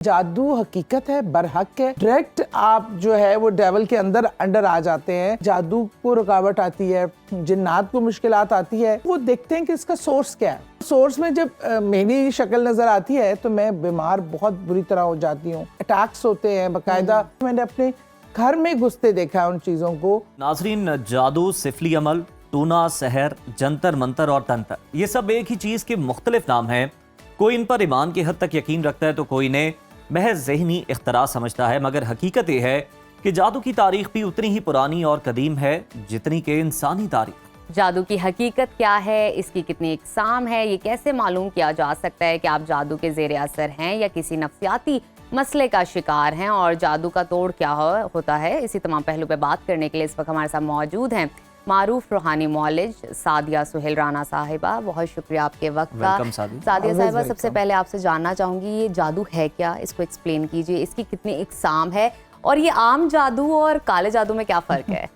जादू हकीकत है, बरहक है। डायरेक्ट आप जो है वो डेवल के अंडर आ जाते हैं। जादू को रुकावट आती है, जिन्नात को मुश्किलात आती है, वो देखते हैं कि इसका सोर्स क्या है। सोर्स में जब मेरी शक्ल नजर आती है तो मैं बीमार बहुत बुरी तरह हो जाती हूँ। अटैक्स होते हैं बाकायदा। मैंने अपने घर में घुसते देखा है उन चीजों को। नाजरीन, जादू, सिफली अमल, टूना, सहर, जंतर मंतर और तंत्र, ये सब एक ही चीज के मुख्तलिफ नाम हैं। कोई इन पर ईमान की हद तक यकीन रखता है तो कोई ने महज ज़हनी इख्तरा समझता है, मगर हकीकत ये है कि जादू की तारीख भी उतनी ही पुरानी और कदीम है जितनी कि इंसानी तारीख। जादू की हकीकत क्या है, इसकी कितनी इकसाम है, ये कैसे मालूम किया जा सकता है कि आप जादू के ज़ेर असर हैं या किसी नफ्सियाती मसले का शिकार हैं, और जादू का तोड़ क्या होता है, इसी तमाम पहलू पे बात करने के लिए इस वक्त हमारे साथ मौजूद हैं मारूफ रूहानी मौलिज सादिया सुहेल राना साहिबा। बहुत शुक्रिया आपके वक्त का। सादिया साहिबा, सबसे पहले आपसे जानना चाहूँगी ये जादू है क्या, इसको एक्सप्लेन कीजिए, इसकी कितनी इकसाम है और ये आम जादू और काले जादू में क्या फ़र्क है?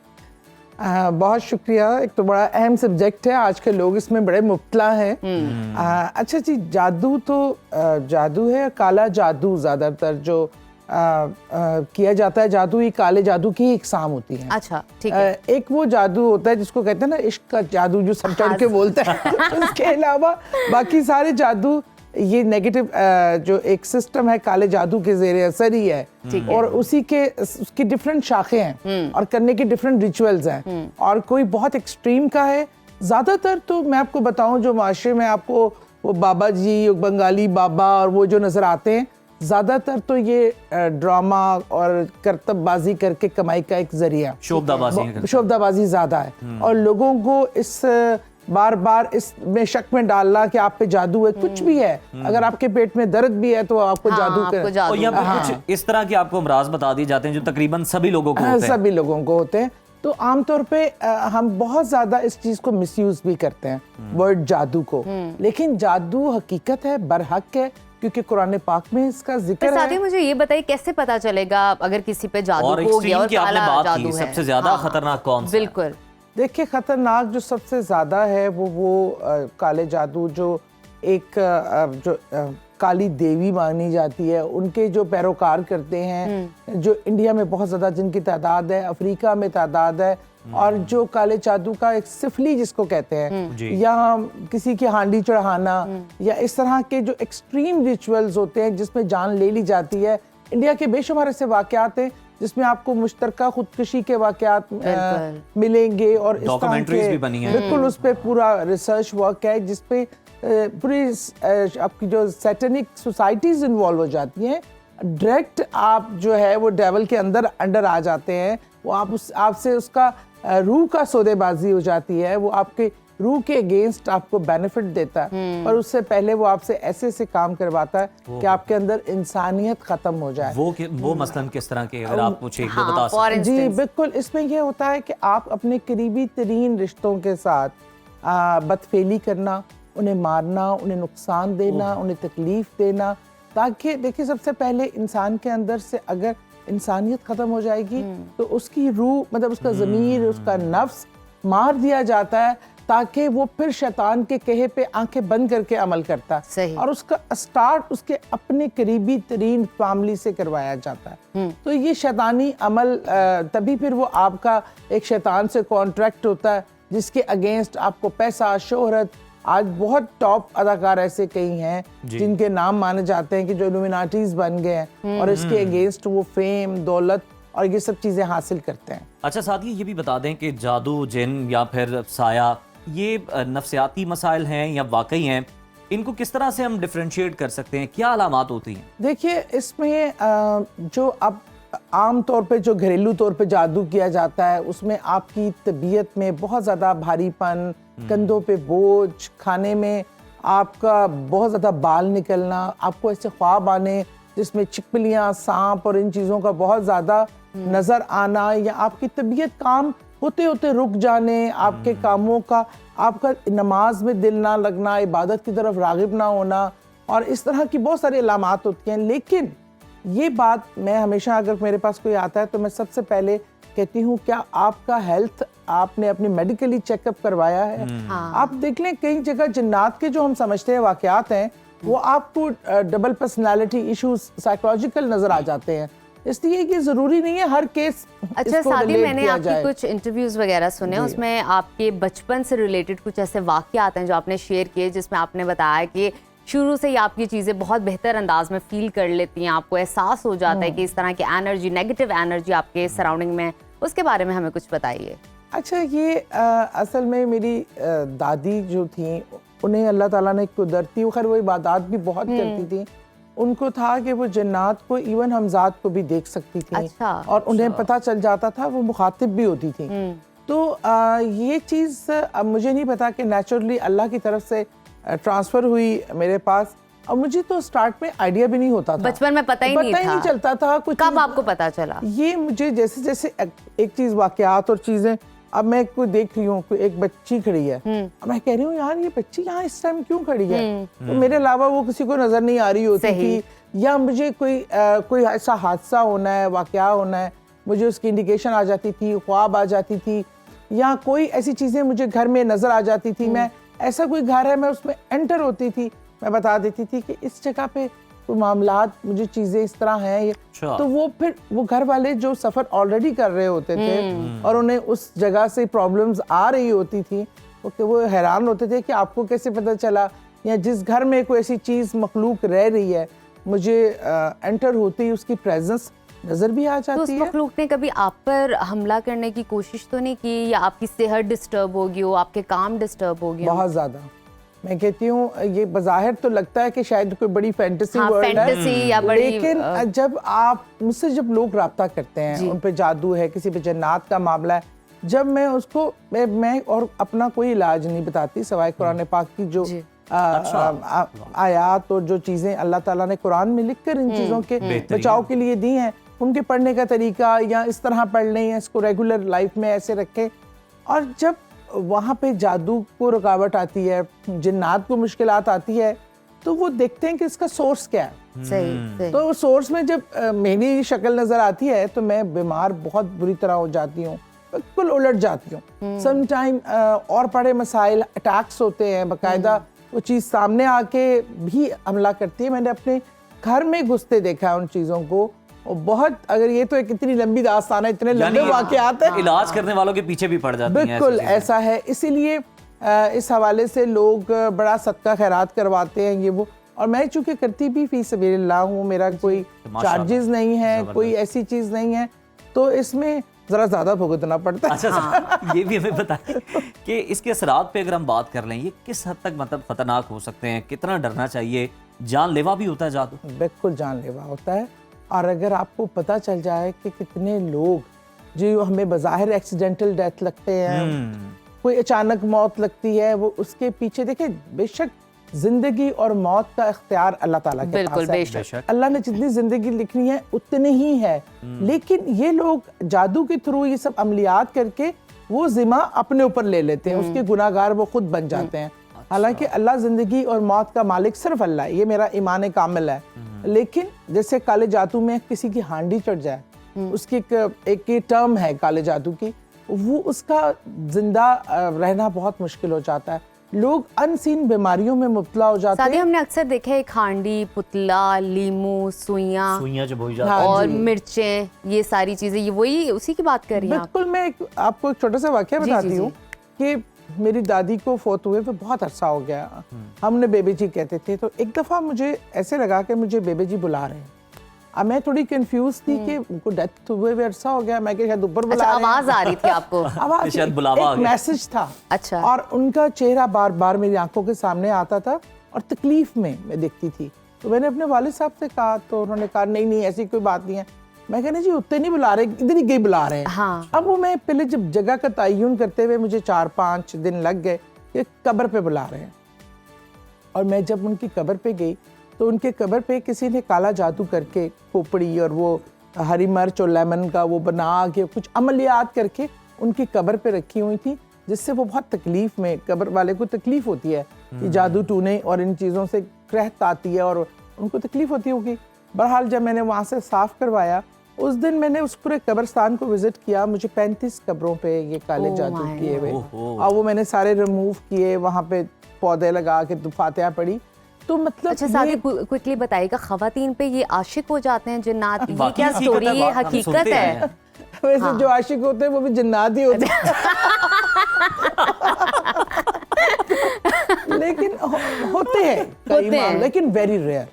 बहुत शुक्रिया। एक तो बड़ा अहम सब्जेक्ट है, आज के लोग इसमें बड़े मुब्तला हैं। अच्छा जी, जादू तो जादू है, काला जादू ज़्यादातर जो किया जाता है, जादू ही काले जादू की इकसाम होती है। अच्छा, ठीक है। एक वो जादू होता है जिसको कहते हैं ना इश्क का जादू, जो सब चढ़ के बोलते हैं। उसके अलावा बाकी सारे जादू ये नेगेटिव जो एक सिस्टम है काले जादू के ज़ेरे असर ही है, और उसकी डिफरेंट शाखें हैं और करने के डिफरेंट रिचुअल्स हैं, और कोई बहुत एक्सट्रीम का है। ज़्यादातर तो मैं आपको बताऊं, जो माशरे में आपको वो बाबा जी, बंगाली बाबा और वो जो नज़र आते हैं, ज़्यादातर तो ये ड्रामा और करतबबाजी करके कमाई का एक जरिया, शोबदाबाजी ज़्यादा है, और लोगों को इस बार बार इसमें शक में डालना कि आप पे जादू है। कुछ भी है, अगर आपके पेट में दर्द भी है तो आपको जादू और यहाँ पे कुछ इस तरह के आपको अमराज बता दिए जाते हैं जो तकरीबन सभी लोगों को होते हैं। सभी लोगों को होते हैं। तो आमतौर पे हम बहुत ज्यादा इस चीज को मिसयूज भी करते हैं, वर्ड जादू को, लेकिन जादू हकीकत है, बरहक है, क्योंकि कुरान पाक में इसका जिक्र है। मुझे ये बताइए कैसे पता चलेगा अगर किसी पे जादू हो गया और काला जादू है? सबसे ज्यादा खतरनाक कौन सा? बिल्कुल, देखिए, खतरनाक जो सबसे ज्यादा है वो काले जादू, जो एक जो काली देवी मानी जाती है, उनके जो पैरोकार करते हैं, जो इंडिया में बहुत ज्यादा जिनकी तादाद है, अफ्रीका में तादाद है, और जो काले जादू का एक सिफली जिसको कहते हैं, या किसी की हांडी चढ़ाना, या इस तरह के जो एक्सट्रीम रिचुअल्स होते हैं जिसमें जान ले ली जाती है। इंडिया के बेशुमार ऐसे वाकयात हैं जिसमें आपको मुश्तरका खुदकुशी के वाकयात मिलेंगे, और डॉक्यूमेंट्रीज भी बनी हैं। बिल्कुल, उस पे पूरा रिसर्च वर्क है जिसपे पूरी आपकी जो सैटेनिक सोसाइटीज इन्वॉल्व हो जाती हैं। डायरेक्ट आप जो है वो डेवल के अंडर आ जाते हैं, वो आपसे उसका रूह का सौदेबाजी हो जाती है, वो आपके रूह के अगेंस्ट आपको बेनिफिट देता है, पर उससे पहले वो आपसे ऐसे काम करवाता है कि आपके अंदर इंसानियत खत्म हो जाए। वो मसलन किस तरह के, अगर आप मुझे एक दो बता सकते? जी बिल्कुल, इसमें ये होता है कि आप अपने करीबी तरीन रिश्तों के साथ बदफेली करना, उन्हें मारना, उन्हें नुकसान देना, उन्हें तकलीफ देना, ताकि देखिए, सबसे पहले इंसान के अंदर से अगर इंसानियत खत्म हो जाएगी तो उसकी रूह, मतलब उसका ज़मीर, उसका नफ्स मार दिया जाता है, ताकि वो फिर शैतान के कहे पे आंखें बंद करके अमल करता है, और उसका स्टार्ट उसके अपने करीबी तरीन फैमिली से करवाया जाता है। तो ये शैतानी अमल तभी फिर वो आपका एक शैतान से कॉन्ट्रैक्ट होता है जिसके अगेंस्ट आपको पैसा, शोहरत, आज बहुत टॉप अदाकार ऐसे कई हैं जिनके नाम माने जाते हैं कि जो इल्यूमिनाटीज बन गए हैं, और इसके अगेंस्ट वो फेम, दौलत और ये सब चीजें हासिल करते हैं। अच्छा, साथ ही ये भी बता दें कि जादू, जिन या फिर साया, ये नफ्सियाती मसाइल हैं या वाकई हैं? इनको किस तरह से हम डिफरेंशिएट कर सकते हैं? क्या अलामात होती हैं? देखिए, इसमें जो अब आम तौर पे जो घरेलू तौर पे जादू किया जाता है, उसमें आपकी तबीयत में बहुत ज़्यादा भारीपन, कंधों पे बोझ, खाने में आपका बहुत ज़्यादा बाल निकलना, आपको ऐसे ख्वाब आने जिसमें छिपकलियाँ, सांप और इन चीज़ों का बहुत ज़्यादा नज़र आना, या आपकी तबीयत काम होते होते रुक जाने, आपके कामों का, आपका नमाज में दिल ना लगना, इबादत की तरफ रागिब ना होना, और इस तरह की बहुत सारी अलामात होती हैं। लेकिन ये बात मैं हमेशा, अगर मेरे पास कोई आता है तो मैं सबसे पहले कहती हूँ, क्या आपका हेल्थ, आपने अपनी मेडिकली चेकअप करवाया है? आप देख लें, कई जगह जिन्नात के जो हम समझते हैं वाकयात हैं, وہ آپ کو ڈبل پرسنالٹی ایشوز سائیکولوجیکل نظر آ جاتے ہیں. اس لیے کہ ضروری نہیں ہے ہر کیس. اچھا سعدیہ، میں نے آپ کی کچھ انٹرویوز وغیرہ سنے، اس میں آپ کے بچپن سے ریلیٹڈ کچھ ایسے واقعات ہیں جو آپ نے شیئر کیے، جس میں آپ نے بتایا کہ شروع سے ہی آپ یہ چیزیں بہت بہتر انداز میں فیل کر لیتی ہیں، آپ کو احساس ہو جاتا ہے کہ اس طرح کی انرجی، نیگیٹو انرجی آپ کے سراؤنڈنگ میں. اس کے بارے میں ہمیں کچھ بتائیے. اچھا، یہ اصل میں میری دادی جو تھیں، انہیں اللہ تعالیٰ نے قدرتی، خیر وہ عبادات بھی بہت کرتی تھیں. ان کو تھا کہ وہ جنات کو ایون ہمزاد کو بھی دیکھ سکتی تھیں، اور انہیں پتہ چل جاتا تھا، وہ مخاطب بھی ہوتی تھیں. تو یہ چیز مجھے نہیں پتا کہ نیچرلی اللہ کی طرف سے ٹرانسفر ہوئی میرے پاس. اور مجھے تو سٹارٹ میں آئیڈیا بھی نہیں ہوتا تھا، بچپن میں پتہ ہی نہیں چلتا تھا کچھ. کب آپ کو پتا چلا؟ یہ مجھے جیسے جیسے ایک چیز، واقعات اور چیزیں، اب میں کوئی دیکھ رہی ہوں، کوئی ایک بچی کھڑی ہے، میں کہہ رہی ہوں یار یہ بچی یہاں اس ٹائم کیوں کھڑی ہے؟ تو میرے علاوہ وہ کسی کو نظر نہیں آ رہی ہوتی تھی، یا مجھے کوئی ایسا حادثہ ہونا ہے، واقعہ ہونا ہے، مجھے اس کی انڈیکیشن آ جاتی تھی، خواب آ جاتی تھی، یا کوئی ایسی چیزیں مجھے گھر میں نظر آ جاتی تھی. میں ایسا کوئی گھر ہے، میں اس میں انٹر ہوتی تھی، میں بتا دیتی تھی کہ اس جگہ پہ کوئی معاملات، مجھے چیزیں اس طرح ہیں. تو وہ پھر وہ گھر والے جو سفر آلریڈی کر رہے ہوتے تھے اور انہیں اس جگہ سے پرابلمز آ رہی ہوتی تھی، وہ حیران ہوتے تھے کہ آپ کو کیسے پتہ چلا. یا جس گھر میں کوئی ایسی چیز مخلوق رہ رہی ہے، مجھے انٹر ہوتی اس کی پریزنس نظر بھی آ جاتی ہے. اس مخلوق نے کبھی آپ پر حملہ کرنے کی کوشش تو نہیں کی، یا آپ کی صحت ڈسٹرب ہوگی ہو، آپ کے کام ڈسٹرب ہوگی؟ بہت زیادہ. میں کہتی ہوں یہ بظاہر تو لگتا ہے کہ شاید کوئی بڑی فینٹیسی ورلڈ ہے، لیکن جب آپ مجھ سے جب لوگ رابطہ کرتے ہیں، ان پہ جادو ہے، کسی پہ جنات کا معاملہ ہے، جب میں اس کو میں اور اپنا کوئی علاج نہیں بتاتی سوائے قرآن پاک کی جو آیات اور جو چیزیں اللہ تعالیٰ نے قرآن میں لکھ کر ان چیزوں کے بچاؤ کے لیے دی ہیں، ان کے پڑھنے کا طریقہ، یا اس طرح پڑھ لیں، یا اس کو ریگولر لائف میں ایسے رکھیں. اور جب وہاں پہ جادو کو رکاوٹ آتی ہے، جنات کو مشکلات آتی ہے، تو وہ دیکھتے ہیں کہ اس کا سورس کیا ہے. صحیح. تو سورس میں جب میری شکل نظر آتی ہے تو میں بیمار بہت بری طرح ہو جاتی ہوں، بالکل الٹ جاتی ہوں. سم ٹائم اور بڑے مسائل، اٹیکس ہوتے ہیں، باقاعدہ وہ چیز سامنے آ کے بھی حملہ کرتی ہے. میں نے اپنے گھر میں گھستے دیکھا ہے ان چیزوں کو. بہت، اگر یہ تو ایک اتنی لمبی داستان ہے، اتنے لمبے واقعات ہیں، علاج کرنے والوں کے پیچھے بھی پڑ جاتی ہیں. بالکل ایسا ہے. اسی لیے اس حوالے سے لوگ بڑا صدقہ خیرات کرواتے ہیں، یہ وہ. اور میں چونکہ کرتی بھی فی سبیل اللہ ہوں، میرا کوئی چارجز نہیں ہے، کوئی ایسی چیز نہیں ہے، تو اس میں ذرا زیادہ بھگتنا پڑتا ہے. اچھا، یہ بھی ہمیں بتائیں کہ اس کے اثرات پہ اگر ہم بات کر لیں، یہ کس حد تک مطلب خطرناک ہو سکتے ہیں، کتنا ڈرنا چاہیے؟ جان لیوا بھی ہوتا ہے جادو؟ بالکل جان لیوا ہوتا ہے. اور اگر آپ کو پتہ چل جائے کہ کتنے لوگ جو ہمیں بظاہر ایکسیڈنٹل ڈیتھ لگتے ہیں، کوئی اچانک موت لگتی ہے، وہ اس کے پیچھے دیکھیں، بے شک زندگی اور موت کا اختیار اللہ تعالیٰ کے پاس ہے. بے شک اللہ نے جتنی زندگی لکھنی ہے اتنی ہی ہے. لیکن یہ لوگ جادو کے تھرو یہ سب عملیات کر کے وہ ذمہ اپنے اوپر لے لیتے ہیں، اس کے گناہ گار وہ خود بن جاتے ہیں. حالانکہ اللہ زندگی اور موت کا مالک صرف اللہ ہے، یہ میرا ایمان کامل ہے. لیکن جیسے کالے جادو میں کسی کی ہانڈی چڑھ جائے، اس کی ایک ٹرم ہے کالے جادو کی، وہ اس کا زندہ رہنا بہت مشکل ہو جاتا ہے. لوگ ان سین بیماریوں میں مبتلا ہو جاتے ہیں. ہم نے اکثر دیکھا ہے کھانڈی، پتلا، لیمو، سوئیاں جو بوئی جاتی اور مرچیں، یہ ساری چیزیں، یہ وہی اسی کی بات کر رہی ہیں؟ بالکل. میں آپ کو ایک چھوٹا سا واقعہ بتاتی ہوں کہ میری دادی کو فوت ہوئے بہت عرصہ ہو گیا. ہم نے بیبے جی کہتے تھے. تو ایک دفعہ مجھے ایسے لگا کہ مجھے بیبے جی بلا رہے ہیں. اب میں تھوڑی کنفیوز تھی کہ ان کو ڈیتھ ہوئے عرصہ ہو گیا، میں کہ شاید اوپر بلا رہے ہیں. آواز آ رہی تھی آپ کو؟ ایک میسج تھا. اچھا. اور ان کا چہرہ بار بار میری آنکھوں کے سامنے آتا تھا اور تکلیف میں دیکھتی تھی. تو میں نے اپنے والد صاحب سے کہا تو انہوں نے کہا نہیں ایسی کوئی بات نہیں ہے. میں کہنا جی اتنے نہیں بلا رہے، ادھر ہی گئی بلا رہے ہیں. اب وہ میں پہلے جب جگہ کا تعین کرتے ہوئے مجھے 4-5 دن لگ گئے کہ قبر پہ بلا رہے ہیں. اور میں جب ان کی قبر پہ گئی تو ان کے قبر پہ کسی نے کالا جادو کر کے کھوپڑی اور وہ ہری مرچ اور لیمن کا وہ بنا کے کچھ عملیات کر کے ان کی قبر پہ رکھی ہوئی تھی، جس سے وہ بہت تکلیف میں، قبر والے کو تکلیف ہوتی ہے کہ جادو ٹونے اور ان چیزوں سے قحط آتی ہے اور ان کو تکلیف ہوتی ہوگی. بہرحال جب میں نے وہاں سے صاف کروایا، اس دن میں نے اس پورے قبرستان کو وزٹ کیا. مجھے 35 قبروں پہ یہ کالے جادو کیے ہوئے، اور وہ میں نے سارے ریموو کیے. وہاں پہ پودے لگا کے فاتحہ پڑھی. तो मतलब अच्छा सादी क्विकली बताइएगा, खवातीन पे ये आशिक हो जाते हैं जिन्नात, ये वाकई क्या हकीकत स्टोरी है, है, हम हकीकत सुनते है? हैं। वैसे जो आशिक होते हैं वो भी जिन्नात ही होते हैं। लेकिन होते हैं कई होते हैं। मामले, लेकिन वेरी रेयर।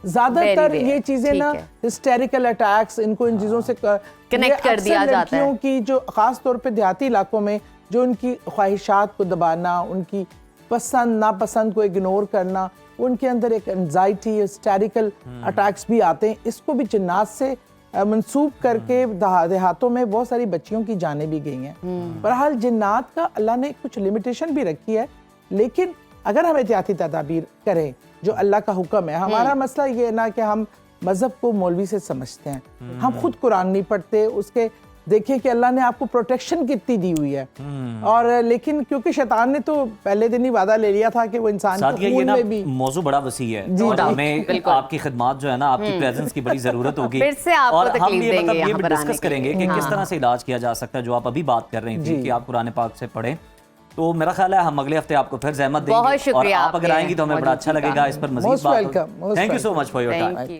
ज्यादातर Very rare, ये चीजें ठीक ना है। हिस्टेरिकल अटैक्स, इनको इन चीजों से Connect कर दिया जाता है। लड़कियों की जो खास तौर पे देहाती इलाकों में जो उनकी ख्वाहिशात को दबाना, उनकी पसंद नापसंद को इग्नोर करना, उनके अंदर एक एंजाइटी, हिस्टेरिकल अटैक्स भी आते हैं। इसको भी जिन्नात से मंसूब करके देहातों में बहुत सारी बच्चियों की जानें भी गई हैं। बहरहाल जिन्नात का अल्लाह ने कुछ लिमिटेशन भी रखी है, लेकिन अगर हम एहतियाती तदाबीर करें जो अल्लाह का हुक्म है। हमारा मसला ये है ना कि हम मजहब को मौलवी से समझते हैं, हम खुद कुरान नहीं पढ़ते, उसके देखिए कि अल्लाह ने आपको प्रोटेक्शन कितनी दी हुई है। और लेकिन क्योंकि शैतान ने तो पहले दिन ही वादा ले लिया था कि वो इंसान के ये खून ना में भी मौजू बड़ा वसी है जी, और जी, हमें बिल्कुल। आपकी खिदमत जो है ना, आपकी प्रेजेंस की बड़ी जरूरत होगी। फिर से आपको और हम तकलीफ ये देंगे ये यहाँ भी पर आने डिस्कस के करेंगे लिए। कि किस हाँ। तरह से इलाज किया जा सकता है, जो आप अभी बात कर रही थी कि आप कुरान पाक से पढ़ें। तो मेरा ख्याल है हम अगले हफ्ते आपको फिर जहमत देंगे, बहुत शुक्रिया और आप अगर आपके आएंगी तो हमें बड़ा अच्छा मौजूदगी का। लगेगा। इस पर मजीद Most बात welcome, most thank you so much for your time. Thank you.